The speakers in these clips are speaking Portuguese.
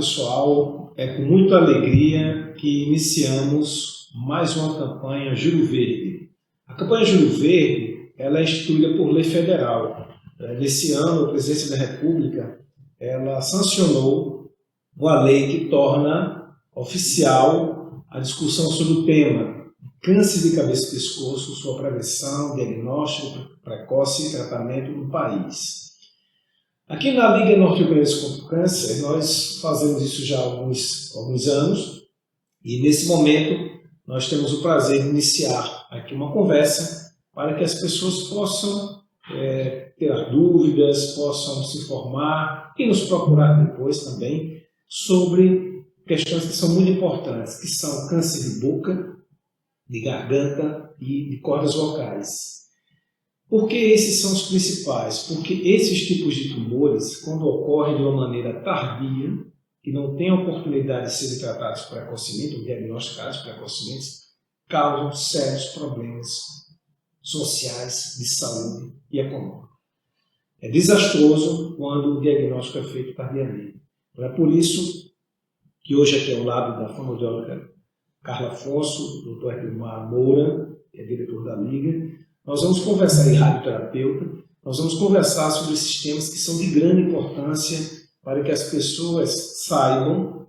pessoal, é com muita alegria que iniciamos mais uma campanha Juro Verde. A campanha Juro Verde ela é instituída por lei federal. Nesse ano, a Presidência da República ela sancionou uma lei que torna oficial a discussão sobre o tema câncer de cabeça e pescoço, sua prevenção, diagnóstico precoce e tratamento no país. Aqui na Liga Norte-Rio-Grandense contra o Câncer, nós fazemos isso já há alguns anos e nesse momento nós temos o prazer de iniciar aqui uma conversa para que as pessoas possam ter dúvidas, possam se informar e nos procurar depois também sobre questões que são muito importantes, que são câncer de boca, de garganta e de cordas vocais. Por que esses são os principais? Porque esses tipos de tumores, quando ocorrem de uma maneira tardia, que não tem a oportunidade de serem tratados precocemente ou diagnosticados precocemente, causam sérios problemas sociais, de saúde e econômicos. É desastroso quando o diagnóstico é feito tardiamente. Então, é por isso que hoje aqui ao lado da fonoaudióloga Carla Afonso, o Dr. Edmar Moura, que é diretor da Liga, nós vamos conversar em radioterapeuta, nós vamos conversar sobre esses temas que são de grande importância para que as pessoas saibam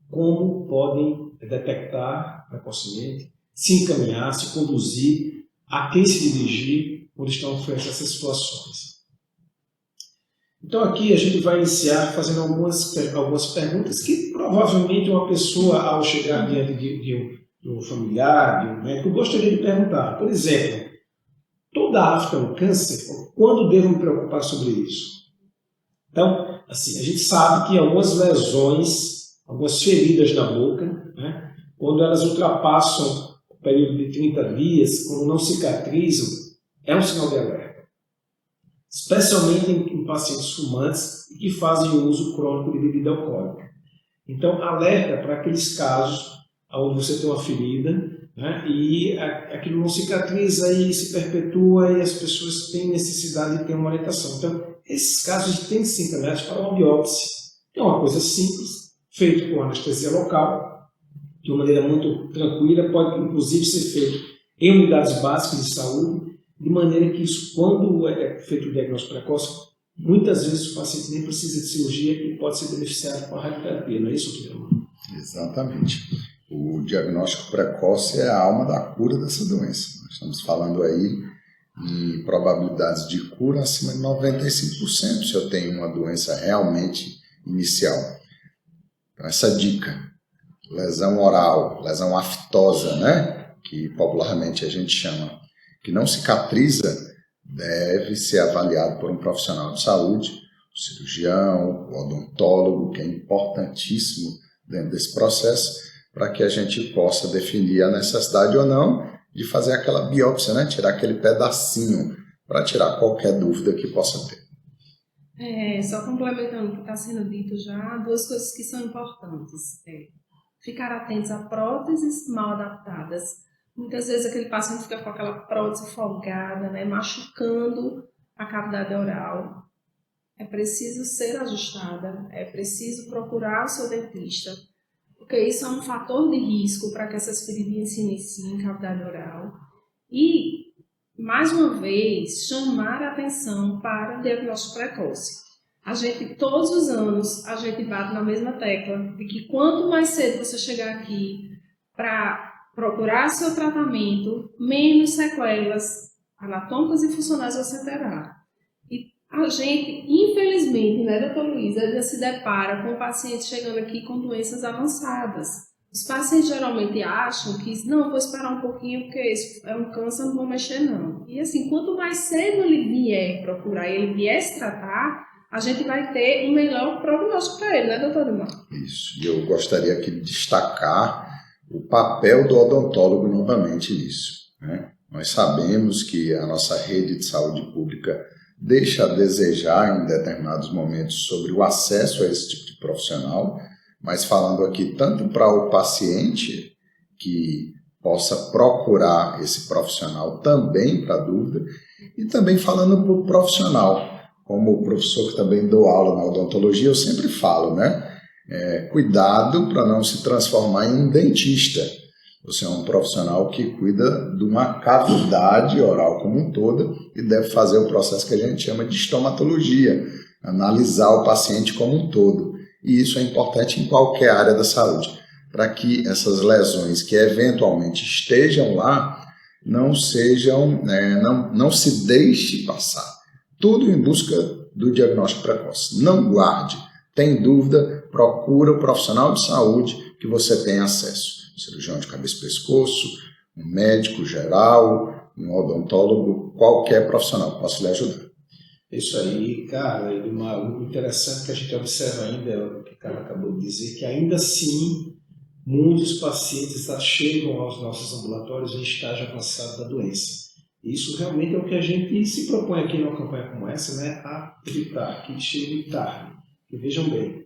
como podem detectar precocemente, se encaminhar, se conduzir, a quem se dirigir quando estão frente a essas situações. Então aqui a gente vai iniciar fazendo algumas perguntas que provavelmente uma pessoa, ao chegar diante de um familiar, de um médico, gostaria de perguntar. Por exemplo, toda a África no câncer, quando devo me preocupar sobre isso? Então, assim, a gente sabe que algumas lesões, algumas feridas na boca, né, quando elas ultrapassam o período de 30 dias, quando não cicatrizam, é um sinal de alerta. Especialmente em pacientes fumantes e que fazem uso crônico de bebida alcoólica. Então, alerta para aqueles casos onde você tem uma ferida, né, e aquilo não cicatriza e se perpetua e as pessoas têm necessidade de ter uma orientação. Então, esses casos têm que ser encaminhados para uma biópsia. É uma coisa simples, feita com anestesia local, de uma maneira muito tranquila, pode inclusive ser feito em unidades básicas de saúde, de maneira que isso, quando é feito o diagnóstico precoce, muitas vezes o paciente nem precisa de cirurgia e pode ser beneficiado com a radioterapia, não é isso, Guilherme? Exatamente. O diagnóstico precoce é a alma da cura dessa doença. Nós estamos falando aí em probabilidades de cura acima de 95% se eu tenho uma doença realmente inicial. Então, essa dica, lesão oral, lesão aftosa, né, que popularmente a gente chama, que não cicatriza, deve ser avaliado por um profissional de saúde, o cirurgião, o odontólogo, que é importantíssimo dentro desse processo, para que a gente possa definir a necessidade ou não de fazer aquela biópsia, né? Tirar aquele pedacinho para tirar qualquer dúvida que possa ter. Só complementando o que está sendo dito já, duas coisas que são importantes. Ficar atentos a próteses mal adaptadas. Muitas vezes aquele paciente fica com aquela prótese folgada, né, machucando a cavidade oral. É preciso ser ajustada, é preciso procurar o seu dentista, porque isso é um fator de risco para que essas feridinhas se iniciem em cavidade oral. E, mais uma vez, chamar a atenção para o diagnóstico precoce. Todos os anos, a gente bate na mesma tecla de que quanto mais cedo você chegar aqui para procurar seu tratamento, menos sequelas anatômicas e funcionais você terá. E a gente, infelizmente, né, doutor Luiz, ainda se depara com pacientes chegando aqui com doenças avançadas. Os pacientes geralmente acham que, não, vou esperar um pouquinho porque isso é um câncer, não vou mexer não. E assim, quanto mais cedo ele vier procurar, ele vier se tratar, a gente vai ter um melhor prognóstico para ele, né, doutor Edmar? Isso, e eu gostaria aqui de destacar o papel do odontólogo novamente nisso, né? Nós sabemos que a nossa rede de saúde pública deixa a desejar em determinados momentos sobre o acesso a esse tipo de profissional, mas falando aqui tanto para o paciente que possa procurar esse profissional também para dúvida, e também falando para o profissional, como o professor que também dou aula na odontologia, eu sempre falo, né? Cuidado para não se transformar em um dentista. Você é um profissional que cuida de uma cavidade oral como um todo e deve fazer o processo que a gente chama de estomatologia, analisar o paciente como um todo. E isso é importante em qualquer área da saúde, para que essas lesões que eventualmente estejam lá não se deixe passar. Tudo em busca do diagnóstico precoce. Não guarde. Tem dúvida, procura o profissional de saúde que você tem acesso. Cirurgião de cabeça e pescoço, um médico geral, um odontólogo, qualquer profissional possa lhe ajudar. Isso aí, cara, o interessante que a gente observa ainda é o que o cara acabou de dizer, que ainda assim muitos pacientes chegam aos nossos ambulatórios em estágio avançado da doença. Isso realmente é o que a gente se propõe aqui numa campanha como essa, né, a evitar que chegue tarde. E vejam bem,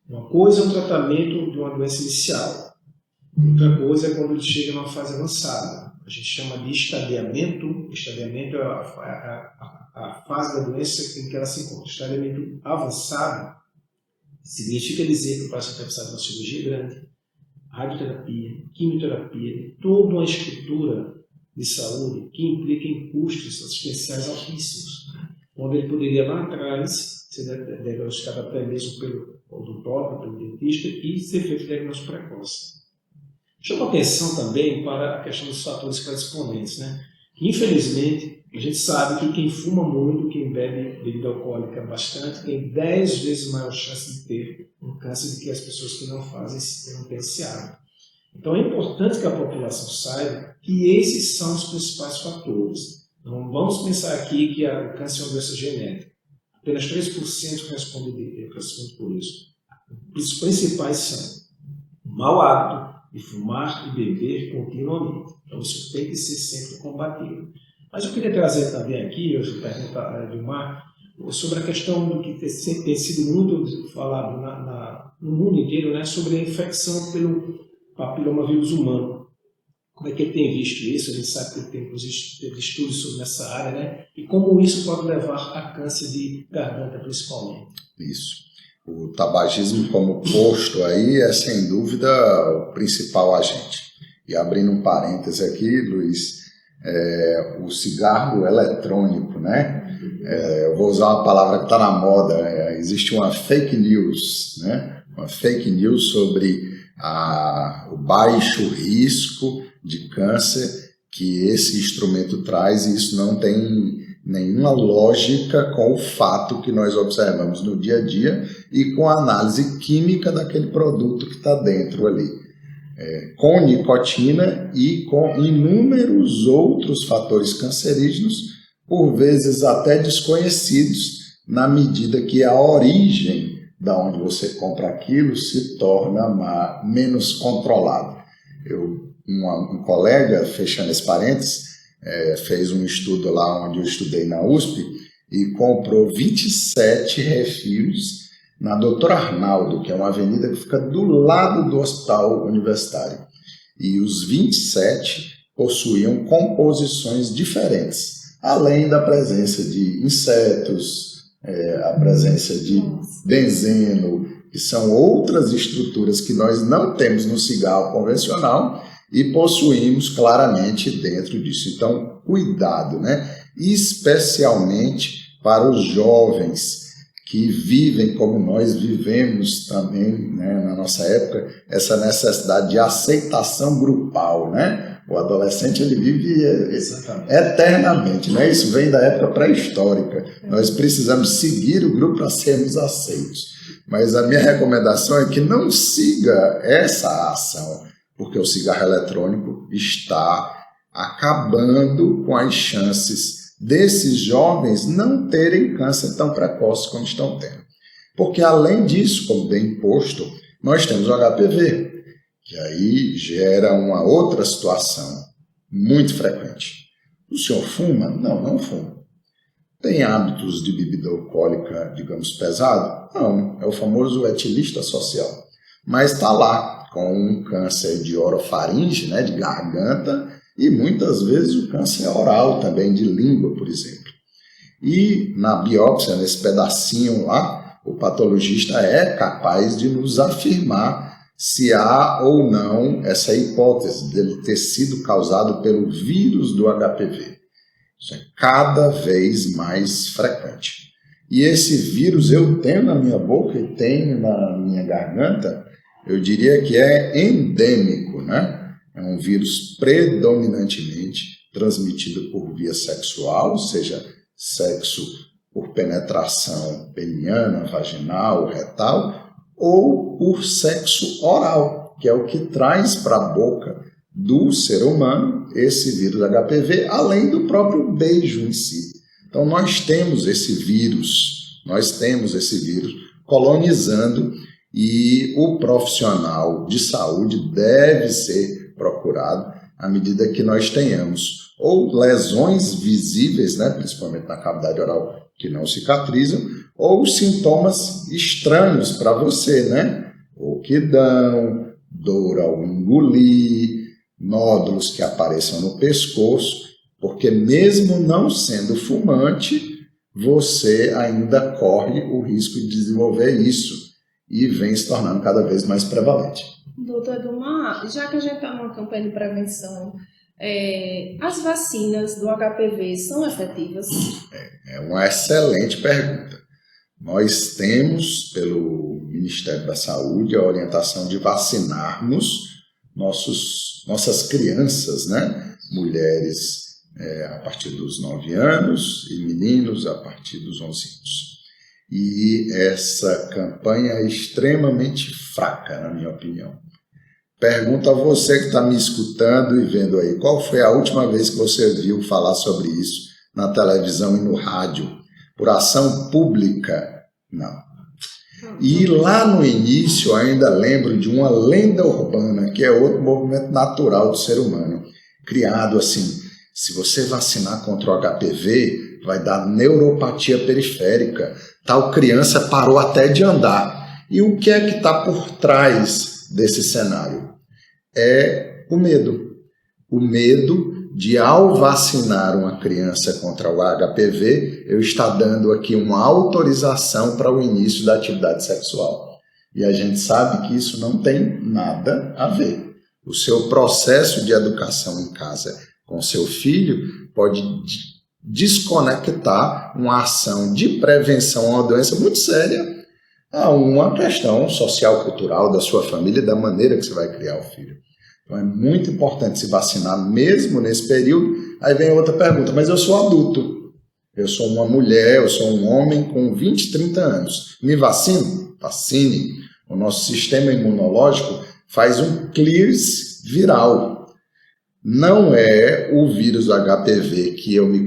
uma coisa é um tratamento de uma doença inicial, outra coisa é quando ele chega numa fase avançada. A gente chama de estadiamento. Estadiamento é a fase da doença em que ela se encontra. Estadiamento avançado significa dizer que o paciente vai precisar de uma cirurgia grande, radioterapia, quimioterapia, toda uma estrutura de saúde que implica em custos assistenciais altíssimos, onde ele poderia lá atrás ser diagnosticado até mesmo pelo odontólogo, pelo dentista e ser feito diagnóstico precoce. Chama atenção também para a questão dos fatores predisponentes, né? Infelizmente, a gente sabe que quem fuma muito, quem bebe bebida alcoólica bastante, tem 10 vezes maior chance de ter um câncer do que as pessoas que não fazem, não têm esse hábito. Então é importante que a população saiba que esses são os principais fatores. Não vamos pensar aqui que o câncer é uma doença genética. Apenas 3% responde por isso. Os principais são o mau hábito de fumar e beber continuamente. Então isso tem que ser sempre combatido. Mas eu queria trazer também aqui, eu perguntar a Edmar, sobre a questão do que tem sido muito falado no mundo inteiro, né, sobre a infecção pelo papilomavírus humano. Como é que ele tem visto isso? A gente sabe que ele tem, inclusive, estudos sobre essa área, né? E como isso pode levar a câncer de garganta, principalmente. Isso. O tabagismo, como posto aí, é sem dúvida o principal agente. E abrindo um parêntese aqui, Luiz, o cigarro eletrônico, né? Eu vou usar uma palavra que está na moda. Existe uma fake news, né? Uma fake news sobre o baixo risco de câncer que esse instrumento traz, e isso não tem nenhuma lógica com o fato que nós observamos no dia a dia e com a análise química daquele produto que está dentro ali. Com nicotina e com inúmeros outros fatores cancerígenos, por vezes até desconhecidos, na medida que a origem da onde você compra aquilo se torna menos controlado. Um colega, fechando esse parênteses, fez um estudo lá onde eu estudei na USP e comprou 27 refis na Doutor Arnaldo, que é uma avenida que fica do lado do Hospital Universitário. E os 27 possuíam composições diferentes, além da presença de insetos, a presença de benzeno, que são outras estruturas que nós não temos no cigarro convencional e possuímos claramente dentro disso. Então, cuidado, né? Especialmente para os jovens que vivem como nós vivemos também, né, na nossa época, essa necessidade de aceitação grupal, né? O adolescente, ele vive eternamente, né? Isso vem da época pré-histórica. Nós precisamos seguir o grupo para sermos aceitos. Mas a minha recomendação é que não siga essa ação, porque o cigarro eletrônico está acabando com as chances desses jovens não terem câncer tão precoce como estão tendo. Porque, além disso, como bem posto, nós temos o HPV, que aí gera uma outra situação muito frequente. O senhor fuma? Não, não fumo. Tem hábitos de bebida alcoólica, digamos, pesado? Não, é o famoso etilista social. Mas está lá, com um câncer de orofaringe, né, de garganta, e muitas vezes o câncer oral também, de língua, por exemplo. E na biópsia, nesse pedacinho lá, o patologista é capaz de nos afirmar se há ou não essa hipótese dele ter sido causado pelo vírus do HPV. Isso é cada vez mais frequente. E esse vírus eu tenho na minha boca e tenho na minha garganta, eu diria que é endêmico, né? É um vírus predominantemente transmitido por via sexual, seja sexo por penetração peniana, vaginal, retal, ou por sexo oral, que é o que traz para a boca do ser humano esse vírus HPV, além do próprio beijo em si. Então nós temos esse vírus colonizando e o profissional de saúde deve ser procurado à medida que nós tenhamos ou lesões visíveis, né, principalmente na cavidade oral, que não cicatrizam, ou sintomas estranhos para você, né? Oquidão, dor ao engolir, nódulos que apareçam no pescoço, porque mesmo não sendo fumante, você ainda corre o risco de desenvolver isso e vem se tornando cada vez mais prevalente. Doutor Edumar, já que a gente está numa campanha de prevenção, as vacinas do HPV são efetivas? É uma excelente pergunta. Nós temos, pelo Ministério da Saúde, a orientação de vacinarmos nossas crianças, né? Mulheres a partir dos 9 anos e meninos a partir dos 11 anos. E essa campanha é extremamente fraca, na minha opinião. Pergunto a você que está me escutando e vendo aí, qual foi a última vez que você viu falar sobre isso na televisão e no rádio? Por ação pública? Não. E lá no início, eu ainda lembro de uma lenda urbana, que é outro movimento natural do ser humano, criado assim, se você vacinar contra o HPV, vai dar neuropatia periférica, tal criança parou até de andar. E o que é que está por trás desse cenário? É o medo. O medo de, ao vacinar uma criança contra o HPV, eu estar dando aqui uma autorização para o início da atividade sexual. E a gente sabe que isso não tem nada a ver. O seu processo de educação em casa com seu filho pode desconectar uma ação de prevenção a uma doença muito séria a uma questão social, cultural da sua família e da maneira que você vai criar o filho. Então é muito importante se vacinar mesmo nesse período. Aí vem outra pergunta, mas eu sou adulto, eu sou uma mulher, eu sou um homem com 20, 30 anos, me vacino? Vacine. O nosso sistema imunológico faz um clearance viral. Não é o vírus HPV que eu me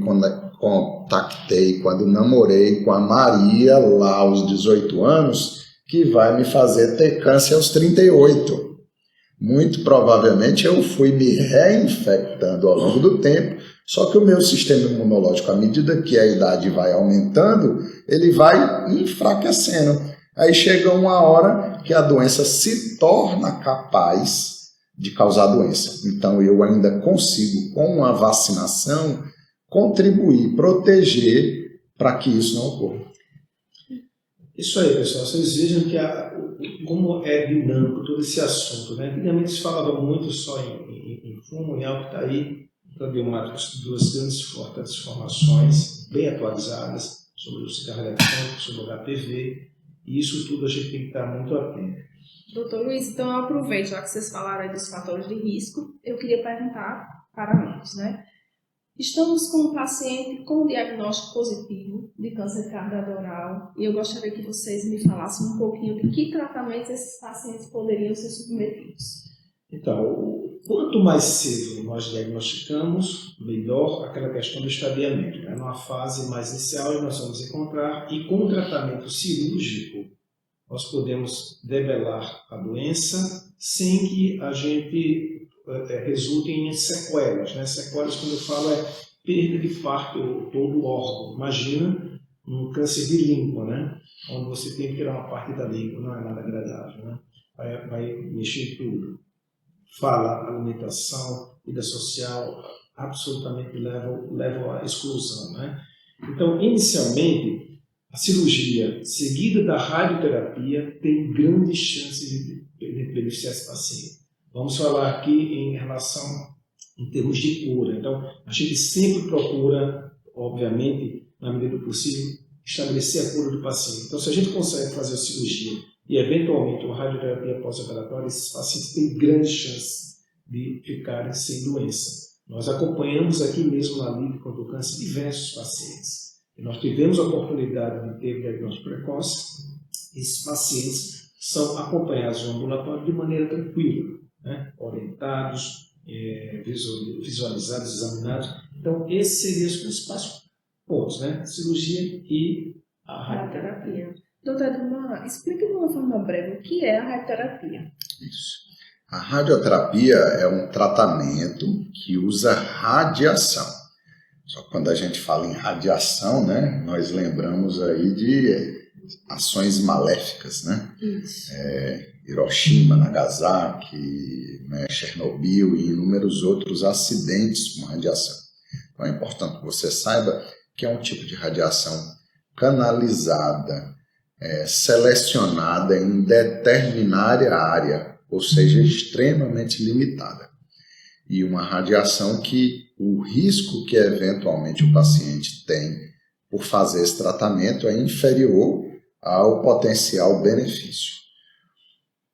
contactei quando namorei com a Maria lá aos 18 anos que vai me fazer ter câncer aos 38. Muito provavelmente eu fui me reinfectando ao longo do tempo, só que o meu sistema imunológico, à medida que a idade vai aumentando, ele vai enfraquecendo. Aí chega uma hora que a doença se torna capaz de causar doença. Então eu ainda consigo, com a vacinação, contribuir, proteger para que isso não ocorra. Isso aí, pessoal. Vocês vejam que como é dinâmico todo esse assunto, né? Antigamente se falava muito só em fumo, em algo que está aí, deu duas grandes transformações bem atualizadas sobre o cigarro eletrônico, sobre o HPV, e isso tudo a gente tem que estar muito atento. Doutor Luiz, então eu aproveito, já que vocês falaram aí dos fatores de risco, eu queria perguntar para ambos, né? Estamos com um paciente com diagnóstico positivo de câncer de cavidade oral e eu gostaria que vocês me falassem um pouquinho de que tratamentos esses pacientes poderiam ser submetidos. Então, quanto mais cedo nós diagnosticamos, melhor aquela questão do estadiamento. Né? Numa fase mais inicial, nós vamos encontrar, e com o tratamento cirúrgico, nós podemos debelar a doença sem que a gente resulte em sequelas. Né? Sequelas, quando eu falo, é perda de parte de todo o órgão. Imagina um câncer de língua, né? Onde você tem que tirar uma parte da língua, não é nada agradável. Né? Vai mexer em tudo. Fala, alimentação, vida social, absolutamente levam à exclusão. Né? Então, inicialmente, a cirurgia seguida da radioterapia tem grandes chances de beneficiar esse paciente. Vamos falar aqui em relação, em termos de cura. Então, a gente sempre procura, obviamente, na medida do possível, estabelecer a cura do paciente. Então, se a gente consegue fazer a cirurgia e, eventualmente, uma radioterapia pós-operatória, esses pacientes têm grandes chances de ficarem sem doença. Nós acompanhamos aqui mesmo na Liga contra o Câncer diversos pacientes. E nós tivemos a oportunidade de ter diagnóstico precoce. Esses pacientes são acompanhados no ambulatório de maneira tranquila, né? Orientados, visualizados, examinados. Então, esses seriam os principais pontos, né? Cirurgia e a radioterapia. Doutor Edmar, explique de uma forma breve o que é a radioterapia. Isso. A radioterapia é um tratamento que usa radiação. Só que quando a gente fala em radiação, né, nós lembramos aí de ações maléficas, né? Isso. Hiroshima, Nagasaki, né, Chernobyl e inúmeros outros acidentes com radiação. Então é importante que você saiba que é um tipo de radiação canalizada, selecionada em determinada área, ou seja, extremamente limitada. E uma radiação que o risco que eventualmente o paciente tem por fazer esse tratamento é inferior ao potencial benefício.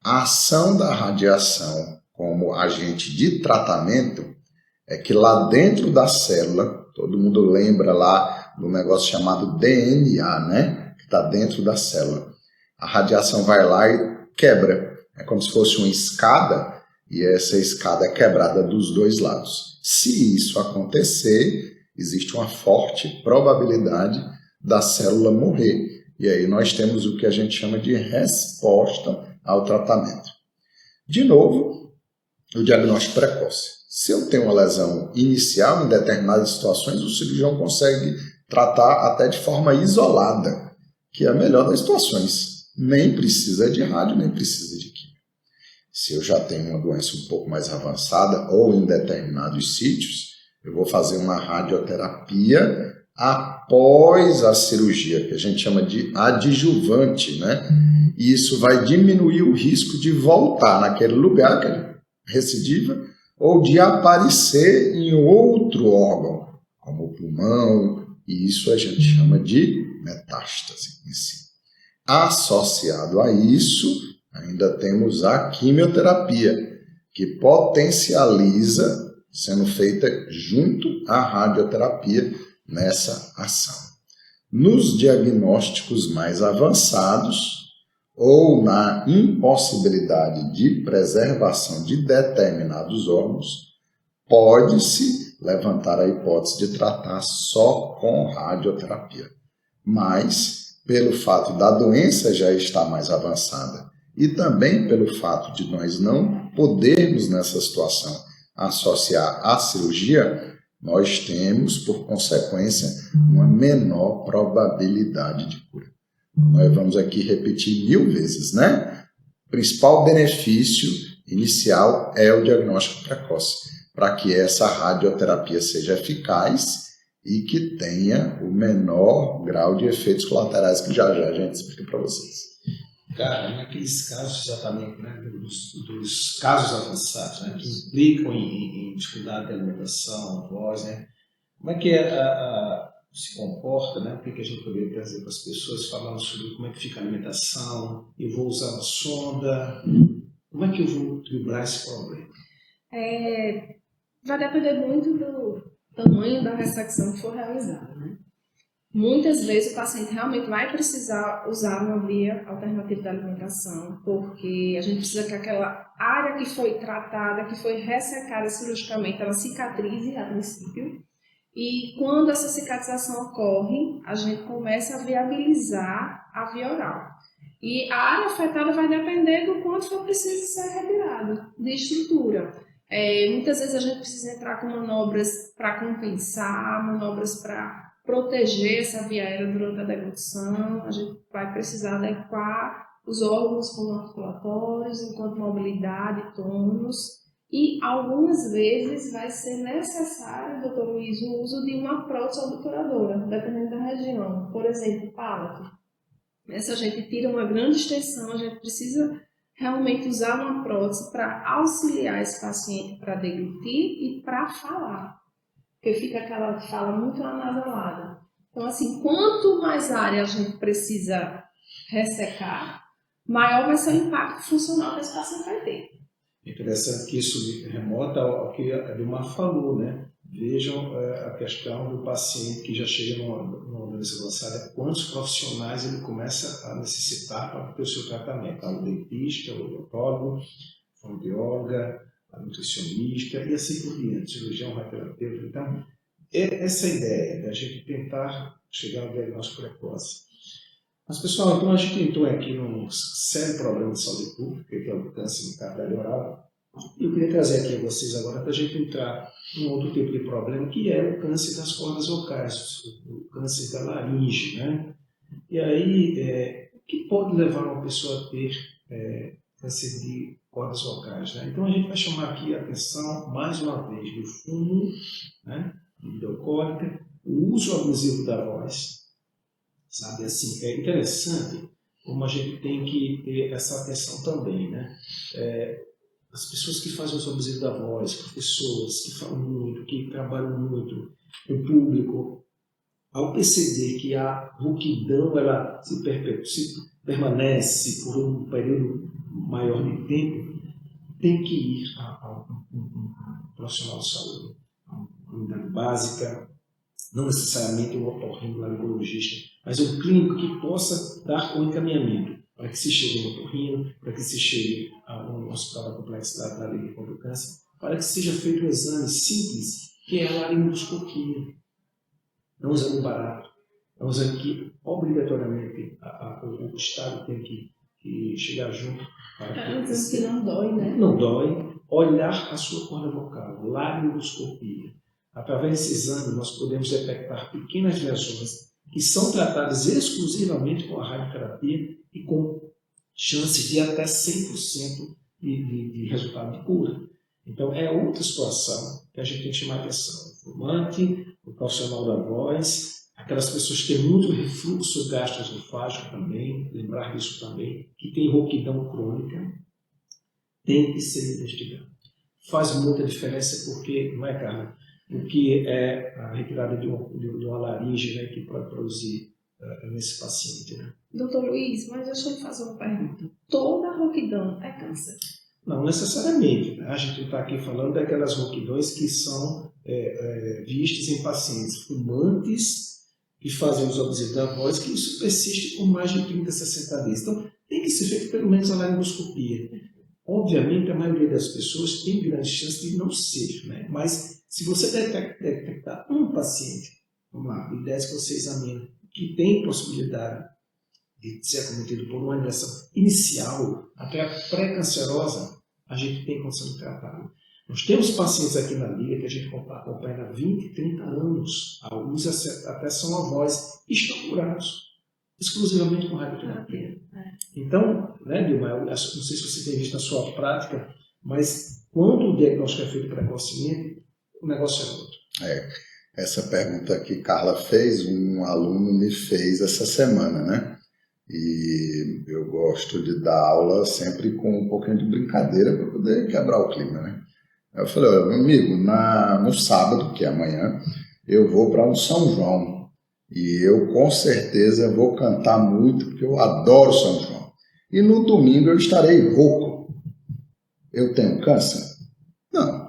A ação da radiação como agente de tratamento é que lá dentro da célula, todo mundo lembra lá do negócio chamado DNA, né? Que está dentro da célula. A radiação vai lá e quebra. É como se fosse uma escada e essa escada é quebrada dos dois lados. Se isso acontecer, existe uma forte probabilidade da célula morrer. E aí nós temos o que a gente chama de resposta ao tratamento. De novo, o diagnóstico precoce. Se eu tenho uma lesão inicial em determinadas situações, o cirurgião consegue tratar até de forma isolada, que é a melhor das situações. Nem precisa de rádio, nem precisa de químio. Se eu já tenho uma doença um pouco mais avançada ou em determinados sítios, eu vou fazer uma radioterapia após a cirurgia, que a gente chama de adjuvante, né? E isso vai diminuir o risco de voltar naquele lugar, aquele recidiva, ou de aparecer em outro órgão, como o pulmão, e isso a gente chama de metástase em si. Associado a isso, ainda temos a quimioterapia, que potencializa, sendo feita junto à radioterapia nessa ação. Nos diagnósticos mais avançados, ou na impossibilidade de preservação de determinados órgãos, pode-se levantar a hipótese de tratar só com radioterapia. Mas, pelo fato da doença já estar mais avançada e também pelo fato de nós não podermos, nessa situação, associar a cirurgia, nós temos, por consequência, uma menor probabilidade de cura. Nós vamos aqui repetir 1000 vezes, né? O principal benefício inicial é o diagnóstico precoce, para que essa radioterapia seja eficaz e que tenha o menor grau de efeitos colaterais, que já a gente explica para vocês. Cara, naqueles casos exatamente, né, dos casos avançados, né, que implicam em dificuldade de alimentação, voz, né, como é que se comporta, né, o que a gente poderia trazer para as pessoas falando sobre como é que fica a alimentação, eu vou usar uma sonda, como é que eu vou driblar esse problema? Vai depender muito do tamanho da ressecção que for realizada, né? Muitas vezes o paciente realmente vai precisar usar uma via alternativa de alimentação, porque a gente precisa que aquela área que foi tratada, que foi ressecada cirurgicamente, ela cicatrize a princípio. E quando essa cicatrização ocorre, a gente começa a viabilizar a via oral. E a área afetada vai depender do quanto for preciso ser retirado de estrutura. Muitas vezes a gente precisa entrar com manobras para compensar, manobras para proteger essa via aérea durante a deglutição. A gente vai precisar adequar os órgãos como articulatórios, enquanto mobilidade, tônus. E algumas vezes vai ser necessário, doutor Luiz, o uso de uma prótese obturadora, dependendo da região. Por exemplo, palato. Se a gente tira uma grande extensão, a gente precisa realmente usar uma prótese para auxiliar esse paciente para deglutir e para falar. Porque fica aquela fala muito anasalada. Então, assim, quanto mais área a gente precisa ressecar, maior vai ser o impacto funcional que esse paciente vai ter. Interessante que isso remota ao que a Vilmar falou, né? Vejam a questão do paciente que já chega numa doença avançada, quantos profissionais ele começa a necessitar para ter o seu tratamento. O dentista, o odontólogo, a fonoaudióloga, a nutricionista e assim por diante, cirurgião, radioterapeuta. Então, é essa ideia da gente tentar chegar ao diagnóstico precoce. Mas, pessoal, então a gente entrou aqui num sério problema de saúde pública, que é o câncer no cavidade oral. E eu queria trazer aqui a vocês agora para a gente entrar num outro tipo de problema, que é o câncer das cordas vocais, o câncer da laringe, né? E aí, o que pode levar uma pessoa a ter câncer de cordas vocais, né? Então a gente vai chamar aqui a atenção, mais uma vez, do fumo, né? Bebida alcoólica, o uso abusivo da voz, sabe? Assim, é interessante como a gente tem que ter essa atenção também, né? As pessoas que fazem uso abusivo da voz, professores que falam muito, que trabalham muito, o público, ao perceber que a rouquidão ela se permanece por um período maior de tempo, tem que ir a um profissional de saúde, a uma unidade básica, não necessariamente um otorrinolaringologista, mas um clínico que possa dar o encaminhamento para que se chegue no otorrino, para que se chegue a um hospital da complexidade da liga contra o câncer, para que seja feito um exame simples, que é a laringoscopia. É um exame barato, é um exame que obrigatoriamente o Estado tem que chegar junto. É um exame que não dói, né? Não dói. Olhar a sua corda vocal, laringoscopia. Através desse exame nós podemos detectar pequenas lesões que são tratadas exclusivamente com a radioterapia e com chances de até 100% de resultado de cura. Então, é outra situação que a gente tem que chamar atenção. O fumante, o profissional da voz, aquelas pessoas que têm muito refluxo gastroesofágico também, lembrar disso também, que tem rouquidão crônica, tem que ser investigado. Faz muita diferença porque, não é, Carla? O que é a retirada de uma laringe, né, que pode produzir nesse paciente. Né? Doutor Luiz, mas deixa eu lhe fazer uma pergunta. Toda rouquidão é câncer? Não necessariamente. Né? A gente está aqui falando daquelas rouquidões que são vistas em pacientes fumantes que fazem uso abusivo da voz, que isso persiste por mais de 30, 60 dias. Então, tem que ser feito pelo menos a laringoscopia. Obviamente, a maioria das pessoas tem grande chance de não ser, né? Mas se você detectar um paciente, vamos lá, ideia que você examina, que tem possibilidade de ser acometido por uma agressão inicial, até pré-cancerosa, a gente tem condição de tratá-lo. Nós temos pacientes aqui na Liga que a gente acompanha há 20, 30 anos, alguns até são avós, e estão curados exclusivamente com radioterapia. Então, né, Dilma, eu não sei se você tem visto na sua prática, mas quando o diagnóstico é feito precocemente, o negócio é outro. Essa pergunta que Carla fez, um aluno me fez essa semana, né? E eu gosto de dar aula sempre com um pouquinho de brincadeira para poder quebrar o clima, né? Eu falei, olha, meu amigo, no sábado, que é amanhã, eu vou para um São João. E eu com certeza vou cantar muito, porque eu adoro São João. E no domingo eu estarei rouco. Eu tenho câncer? Não.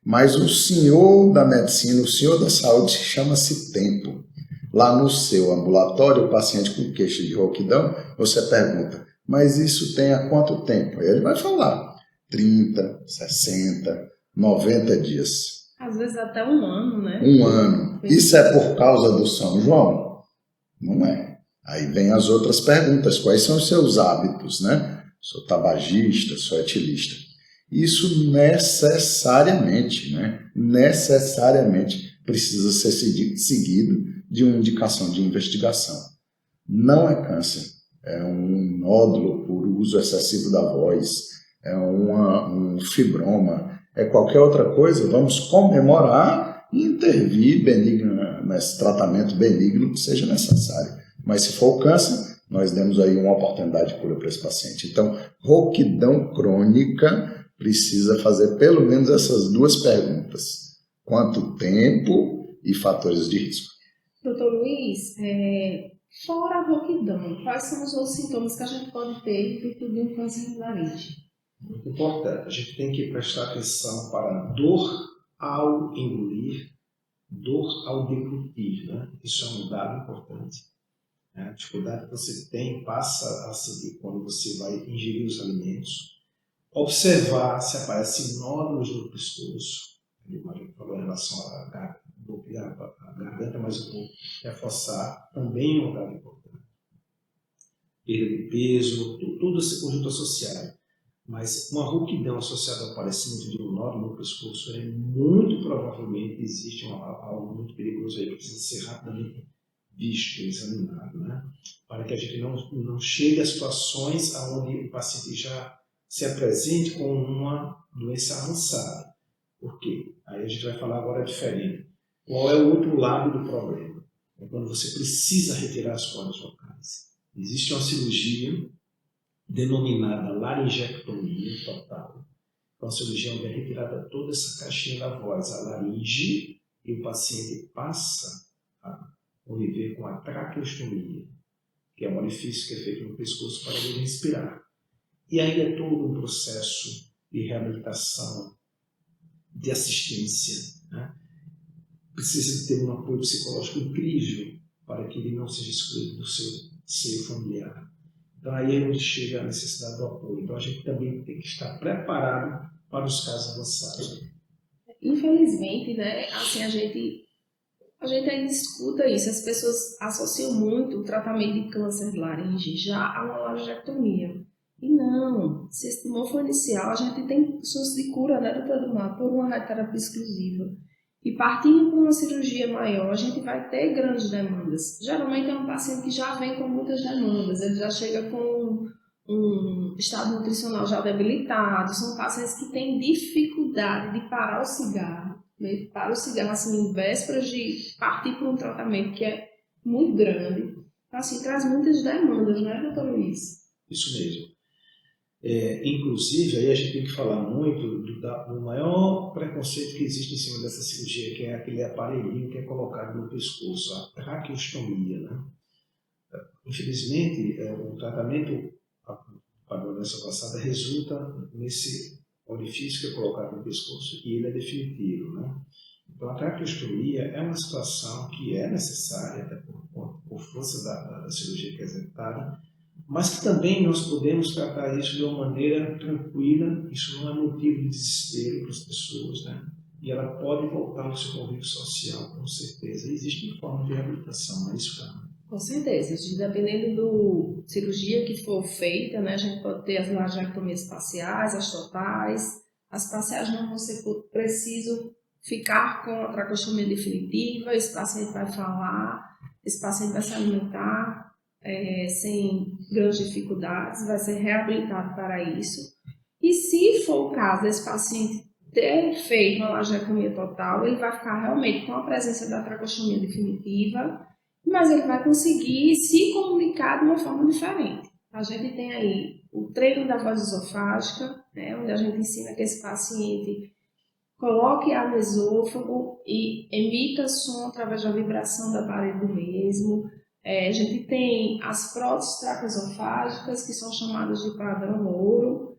Mas o senhor da medicina, o senhor da saúde, chama-se tempo. Lá no seu ambulatório, o paciente com queixa de rouquidão, você pergunta, mas isso tem há quanto tempo? Aí ele vai falar, 30, 60, 90 dias. Às vezes até um ano, né? Um ano. Isso é por causa do São João? Não é. Aí vem as outras perguntas. Quais são os seus hábitos, né? Sou tabagista, sou etilista. Isso necessariamente, né? Necessariamente precisa ser seguido de uma indicação de investigação. Não é câncer. É um nódulo por uso excessivo da voz, é um fibroma, é qualquer outra coisa, vamos comemorar e intervir nesse tratamento benigno que seja necessário. Mas se for o câncer, nós demos aí uma oportunidade de cura para esse paciente. Então, rouquidão crônica precisa fazer pelo menos essas duas perguntas: quanto tempo e fatores de risco. Doutor Luiz, fora a rouquidão, quais são os outros sintomas que a gente pode ter em virtude de um câncer de laringe? Muito importante, a gente tem que prestar atenção para a dor ao engolir, dor ao deglutir, né? Isso é um dado importante. A dificuldade que você tem passa a seguir quando você vai ingerir os alimentos. Observar se aparecem nódulos no pescoço. A gente falou em relação à garganta, mas eu vou reforçar também um dado importante. Perda de peso, todo esse conjunto associado. Mas uma rouquidão associada ao aparecimento de um nódulo no pescoço muito provavelmente existe algo muito perigoso aí que precisa ser rapidamente visto, examinado, né? Para que a gente não chegue a situações onde o paciente já se apresente com uma doença avançada. Por quê? Aí a gente vai falar agora diferente. Qual é o outro lado do problema? É quando você precisa retirar as cordas vocais. Existe uma cirurgia denominada laringectomia total. É uma cirurgia onde é retirada toda essa caixinha da voz, a laringe, e o paciente passa a conviver com a traqueostomia, que é um orifício que é feito no pescoço para ele respirar. E aí é todo um processo de reabilitação, de assistência, né? Precisa ter um apoio psicológico incrível para que ele não seja excluído do seu seio familiar. Então aí é onde chega a necessidade do apoio. Então a gente também tem que estar preparado para os casos avançados. Infelizmente, né, assim, a gente ainda escuta isso. As pessoas associam muito o tratamento de câncer de laringe já a uma laringectomia. E não, se esse tumor for inicial, a gente tem chances de cura, né, doutor Edmar, por uma radioterapia exclusiva. E partindo para uma cirurgia maior, a gente vai ter grandes demandas. Geralmente é um paciente que já vem com muitas demandas, ele já chega com um estado nutricional já debilitado, são pacientes que têm dificuldade de parar o cigarro, né? Para o cigarro assim, em vésperas de partir para um tratamento que é muito grande. Então, assim, traz muitas demandas, né, doutor Luiz? Isso mesmo. Inclusive, aí a gente tem que falar muito do maior preconceito que existe em cima dessa cirurgia, que é aquele aparelhinho que é colocado no pescoço, a traqueostomia, né? Infelizmente, o tratamento para a doença passada resulta nesse orifício que é colocado no pescoço e ele é definitivo, né? Então, a traqueostomia é uma situação que é necessária, até por força da cirurgia que é executada, mas que também nós podemos tratar isso de uma maneira tranquila. Isso não é motivo de desespero para as pessoas, né? E ela pode voltar ao seu convívio social, com certeza. Existe forma de reabilitação, não é isso, Carmen? Com certeza. Dependendo da cirurgia que for feita, né, a gente pode ter as laringectomias parciais, as totais. As parciais não vão ser preciso ficar com a traqueostomia definitiva. Esse paciente vai falar, esse paciente vai se alimentar sem grandes dificuldades, vai ser reabilitado para isso. E se for o caso desse paciente ter feito uma laringectomia total, ele vai ficar realmente com a presença da traqueostomia definitiva, mas ele vai conseguir se comunicar de uma forma diferente. A gente tem aí o treino da voz esofágica, né, onde a gente ensina que esse paciente coloque ar no esôfago e emita som através da vibração da parede do mesmo. A gente tem as próteses traqueosofágicas, que são chamadas de padrão ouro,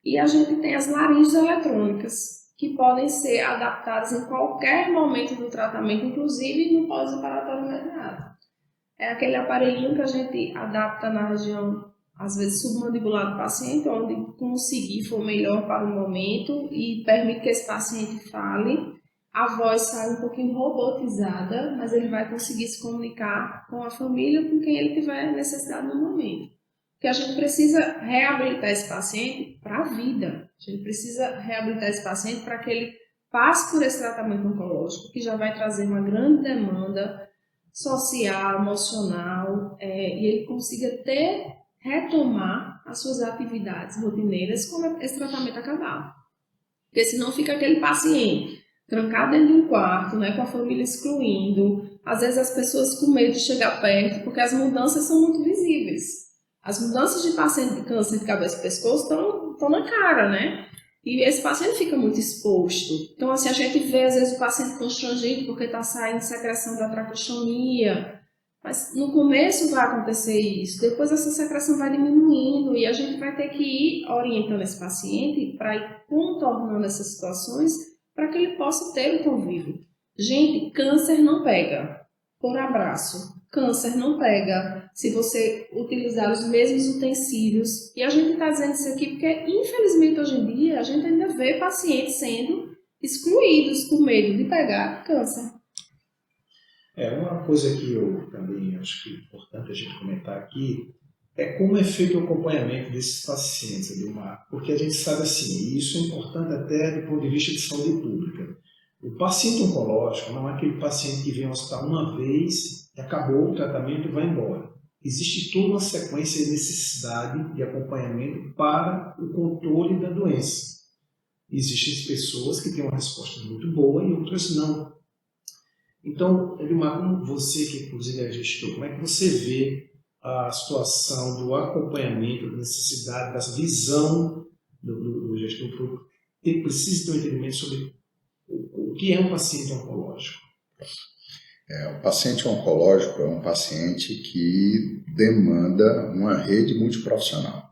e a gente tem as laringes eletrônicas, que podem ser adaptadas em qualquer momento do tratamento, inclusive no pós-operatório imediato. É aquele aparelhinho que a gente adapta na região, às vezes, submandibular do paciente, onde conseguir for melhor para o momento e permite que esse paciente fale. A voz sai um pouquinho robotizada, mas ele vai conseguir se comunicar com a família, com quem ele tiver necessidade no momento. Porque a gente precisa reabilitar esse paciente para a vida. A gente precisa reabilitar esse paciente para que ele passe por esse tratamento oncológico, que já vai trazer uma grande demanda social, emocional, e ele consiga retomar as suas atividades rotineiras quando esse tratamento acabar. Porque senão fica aquele paciente trancado dentro de um quarto, né, com a família excluindo, às vezes as pessoas com medo de chegar perto, porque as mudanças são muito visíveis. As mudanças de paciente de câncer de cabeça e pescoço estão na cara, né? E esse paciente fica muito exposto. Então, assim, a gente vê, às vezes, o paciente constrangido porque está saindo secreção da traqueostomia. Mas no começo vai acontecer isso. Depois essa secreção vai diminuindo e a gente vai ter que ir orientando esse paciente para ir contornando essas situações para que ele possa ter o convívio. Gente, câncer não pega por abraço. Câncer não pega se você utilizar os mesmos utensílios. E a gente está dizendo isso aqui porque, infelizmente, hoje em dia, a gente ainda vê pacientes sendo excluídos por medo de pegar câncer. Uma coisa que eu também acho que é importante a gente comentar aqui é como é feito o acompanhamento desses pacientes, Adilmar, porque a gente sabe assim, e isso é importante até do ponto de vista de saúde pública. O paciente oncológico não é aquele paciente que vem ao hospital uma vez, acabou o tratamento e vai embora. Existe toda uma sequência de necessidade de acompanhamento para o controle da doença. Existem pessoas que têm uma resposta muito boa e outras não. Então, Adilmar, como você que inclusive é gestor, como é que você vê a situação do acompanhamento, da necessidade, da visão do gestor público, que precisa ter um entendimento sobre o que é um paciente oncológico? O paciente oncológico é um paciente que demanda uma rede multiprofissional.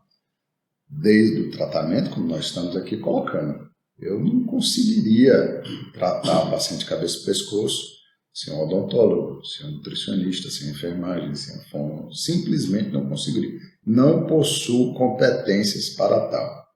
Desde o tratamento, como nós estamos aqui colocando. Eu não conseguiria tratar o paciente de cabeça e pescoço sem um odontólogo, sem um nutricionista, sem enfermagem, sem um fono. Simplesmente não conseguiria. Não possuo competências para tal.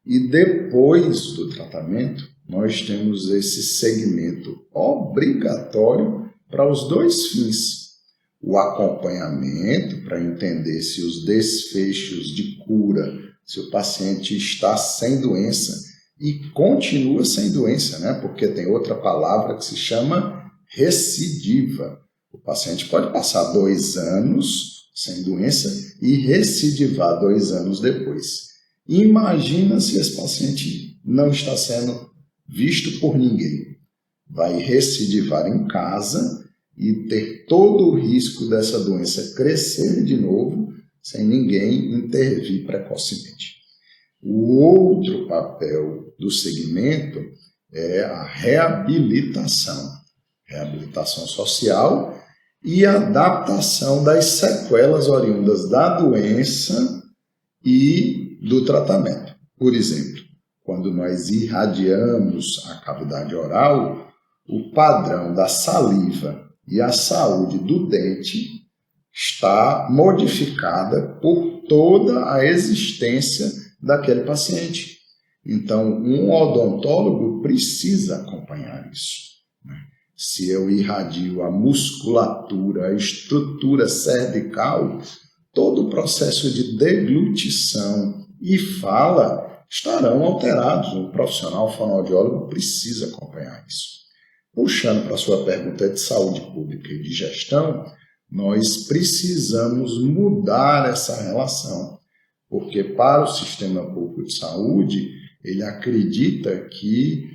E depois do tratamento, nós temos esse segmento obrigatório para os dois fins. O acompanhamento, para entender se os desfechos de cura, se o paciente está sem doença e continua sem doença, né? Porque tem outra palavra que se chama recidiva. O paciente pode passar 2 anos sem doença e recidivar 2 anos depois. Imagina se esse paciente não está sendo visto por ninguém. Vai recidivar em casa e ter todo o risco dessa doença crescer de novo sem ninguém intervir precocemente. O outro papel do segmento é a reabilitação social e adaptação das sequelas oriundas da doença e do tratamento. Por exemplo, quando nós irradiamos a cavidade oral, o padrão da saliva e a saúde do dente está modificada por toda a existência daquele paciente. Então, um odontólogo precisa acompanhar isso. Se eu irradio a musculatura, a estrutura cervical, todo o processo de deglutição e fala estarão alterados. O profissional fonoaudiólogo precisa acompanhar isso. Puxando para a sua pergunta de saúde pública e de gestão, nós precisamos mudar essa relação, porque para o sistema público de saúde, ele acredita que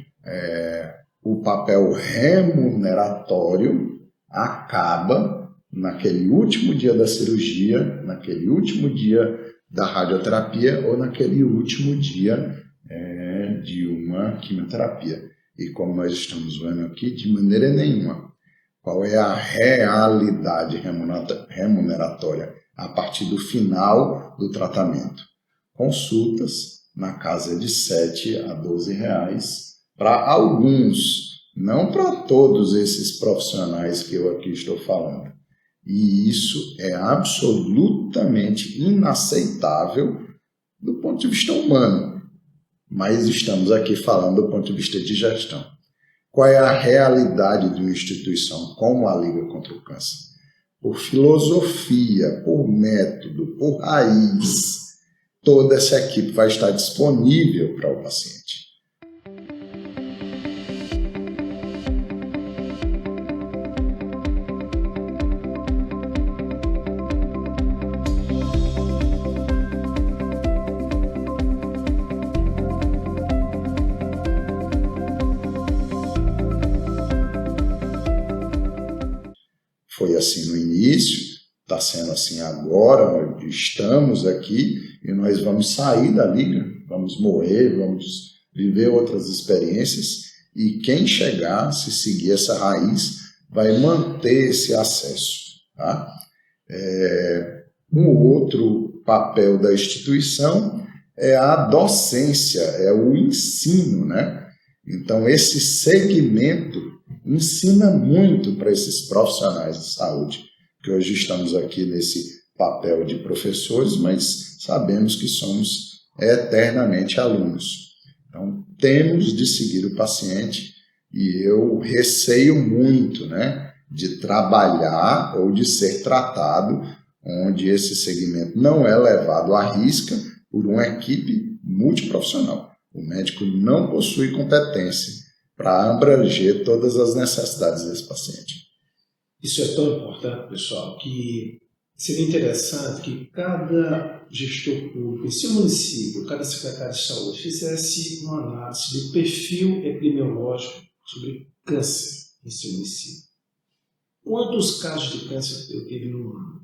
o papel remuneratório acaba naquele último dia da cirurgia, naquele último dia da radioterapia ou naquele último dia de uma quimioterapia. E como nós estamos vendo aqui, de maneira nenhuma. Qual é a realidade remuneratória a partir do final do tratamento? Consultas na casa de R$7 a R$12 para alguns, não para todos esses profissionais que eu aqui estou falando. E isso é absolutamente inaceitável do ponto de vista humano. Mas estamos aqui falando do ponto de vista de gestão. Qual é a realidade de uma instituição como a Liga contra o Câncer? Por filosofia, por método, por raiz, toda essa equipe vai estar disponível para o paciente. Foi assim no início, está sendo assim agora, estamos aqui e nós vamos sair da liga, vamos morrer, vamos viver outras experiências e quem chegar, se seguir essa raiz, vai manter esse acesso. Tá? Um outro papel da instituição é a docência, é o ensino, né? Então, esse segmento ensina muito para esses profissionais de saúde, que hoje estamos aqui nesse papel de professores, mas sabemos que somos eternamente alunos. Então, temos de seguir o paciente e eu receio muito, né, de trabalhar ou de ser tratado onde esse segmento não é levado à risca por uma equipe multiprofissional. O médico não possui competência para abranger todas as necessidades desse paciente. Isso é tão importante, pessoal, que seria interessante que cada gestor público em seu município, cada secretário de saúde, fizesse uma análise do perfil epidemiológico sobre câncer em seu município. Quantos casos de câncer eu tive no ano?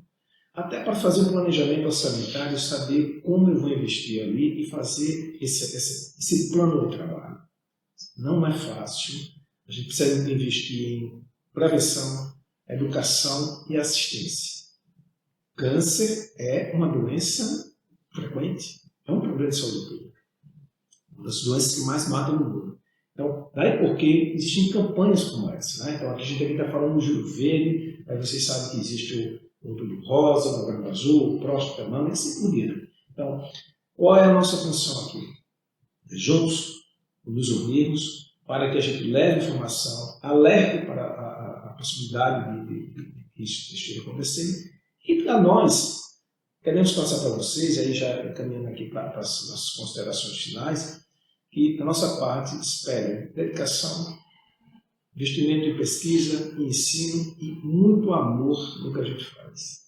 Até para fazer um planejamento orçamentário, saber como eu vou investir ali e fazer esse plano de trabalho. Não é fácil. A gente precisa investir em prevenção, educação e assistência. Câncer é uma doença frequente, é um problema de saúde pública. Uma das doenças que mais matam no mundo. Então, daí porque existem campanhas como essa. Né? Então, a gente está falando do Júlio Verde, aí vocês sabem que existe o Outubro Rosa, o Novembro Azul, o Próximo da Mama, e assim por diante. Então, qual é a nossa função aqui? Juntos, nos unirmos, para que a gente leve informação, alerte para a possibilidade de que isso esteja acontecendo. E para nós, queremos passar para vocês, aí já caminhando aqui para as nossas considerações finais, que da nossa parte espere dedicação, investimento em pesquisa, em ensino e muito amor no que a gente faz.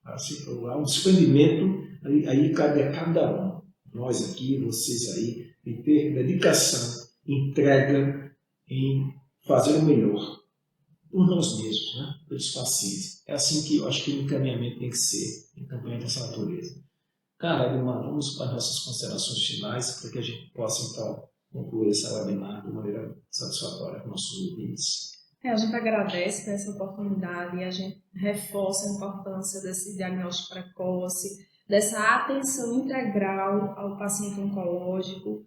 Assim, há um desprendimento, aí cabe a cada um, nós aqui, vocês aí, em ter dedicação, entrega em fazer o melhor por nós mesmos, né? Pelos pacientes. É assim que eu acho que o encaminhamento tem que ser em campanha dessa natureza. Cara, Edmar, vamos para as nossas considerações finais para que a gente possa, então, concluir essa webinar de maneira satisfatória com nossos ouvintes. A gente agradece por essa oportunidade e a gente reforça a importância desse diagnóstico precoce, dessa atenção integral ao paciente oncológico.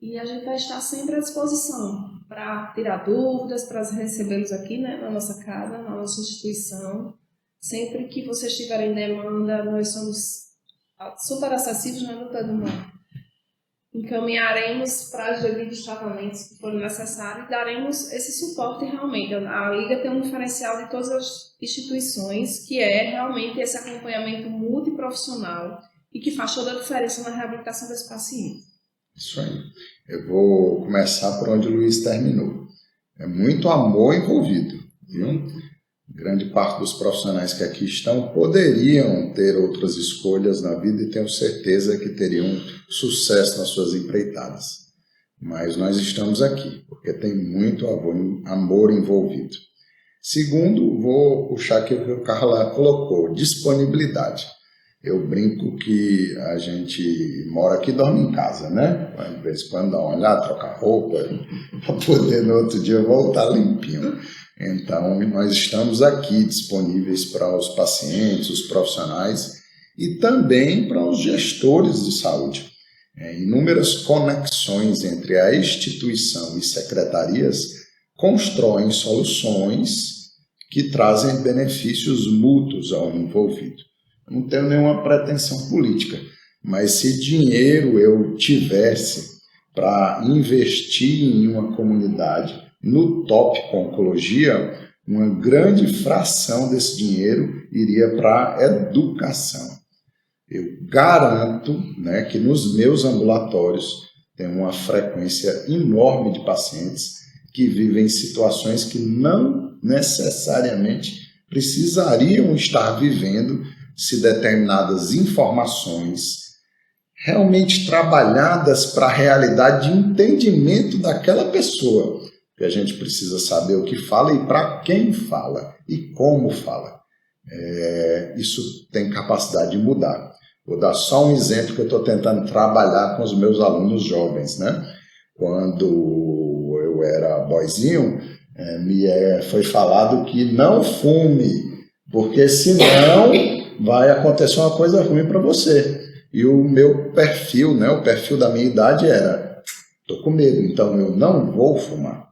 E a gente vai estar sempre à disposição para tirar dúvidas, para recebê-los aqui, né, na nossa casa, na nossa instituição. Sempre que vocês tiverem demanda, nós somos super acessíveis, né, doutor Edmar? Encaminharemos para os devidos tratamentos que forem necessários e daremos esse suporte realmente. A Liga tem um diferencial de todas as instituições, que é realmente esse acompanhamento multiprofissional e que faz toda a diferença na reabilitação desse paciente. Isso aí. Eu vou começar por onde o Luiz terminou. É muito amor envolvido, viu? Grande parte dos profissionais que aqui estão poderiam ter outras escolhas na vida e tenho certeza que teriam sucesso nas suas empreitadas. Mas nós estamos aqui, porque tem muito amor envolvido. Segundo, vou puxar aqui o que o Carla colocou, disponibilidade. Eu brinco que a gente mora aqui e dorme em casa, né? De vez em quando dá uma olhada, trocar roupa, para poder no outro dia voltar limpinho. Então, nós estamos aqui disponíveis para os pacientes, os profissionais e também para os gestores de saúde. Inúmeras conexões entre a instituição e secretarias constroem soluções que trazem benefícios mútuos ao envolvido. Eu não tenho nenhuma pretensão política, mas se dinheiro eu tivesse para investir em uma comunidade no tópico oncologia, uma grande fração desse dinheiro iria para a educação. Eu garanto, né, que nos meus ambulatórios tem uma frequência enorme de pacientes que vivem situações que não necessariamente precisariam estar vivendo se determinadas informações realmente trabalhadas para a realidade de entendimento daquela pessoa porque a gente precisa saber o que fala e para quem fala e como fala. Isso tem capacidade de mudar. Vou dar só um exemplo que eu estou tentando trabalhar com os meus alunos jovens, né? Quando eu era boyzinho, foi falado que não fume, porque senão vai acontecer uma coisa ruim para você. E o meu perfil, né, o perfil da minha idade era, estou com medo, então eu não vou fumar.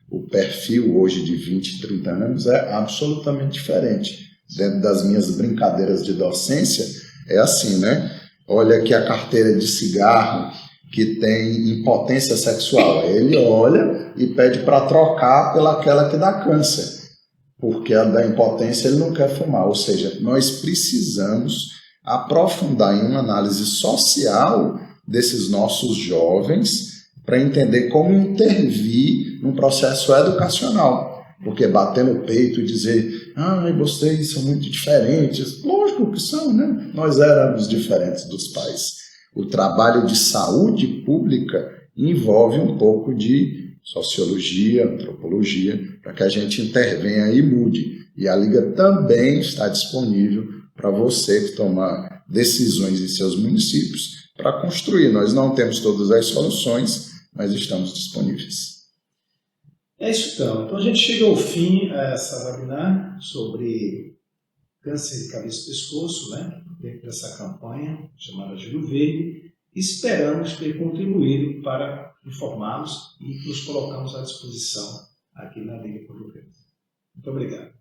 O perfil hoje de 20, 30 anos é absolutamente diferente. Dentro das minhas brincadeiras de docência, é assim, né? Olha aqui a carteira de cigarro que tem impotência sexual. Aí ele olha e pede para trocar pelaquela que dá câncer, porque a da impotência ele não quer fumar. Ou seja, nós precisamos aprofundar em uma análise social desses nossos jovens para entender como intervir no processo educacional. Porque bater no peito e dizer, vocês são muito diferentes, lógico que são, né? Nós éramos diferentes dos pais. O trabalho de saúde pública envolve um pouco de sociologia, antropologia, para que a gente intervenha e mude. E a Liga também está disponível para você que toma decisões em seus municípios para construir. Nós não temos todas as soluções, mas estamos disponíveis. É isso então. Então a gente chega ao fim essa webinar sobre câncer de cabeça e pescoço, né? Dentro dessa campanha chamada Júlio Verde. Esperamos ter contribuído para informá-los e nos colocamos à disposição aqui na Liga Portuguesa. Muito obrigado.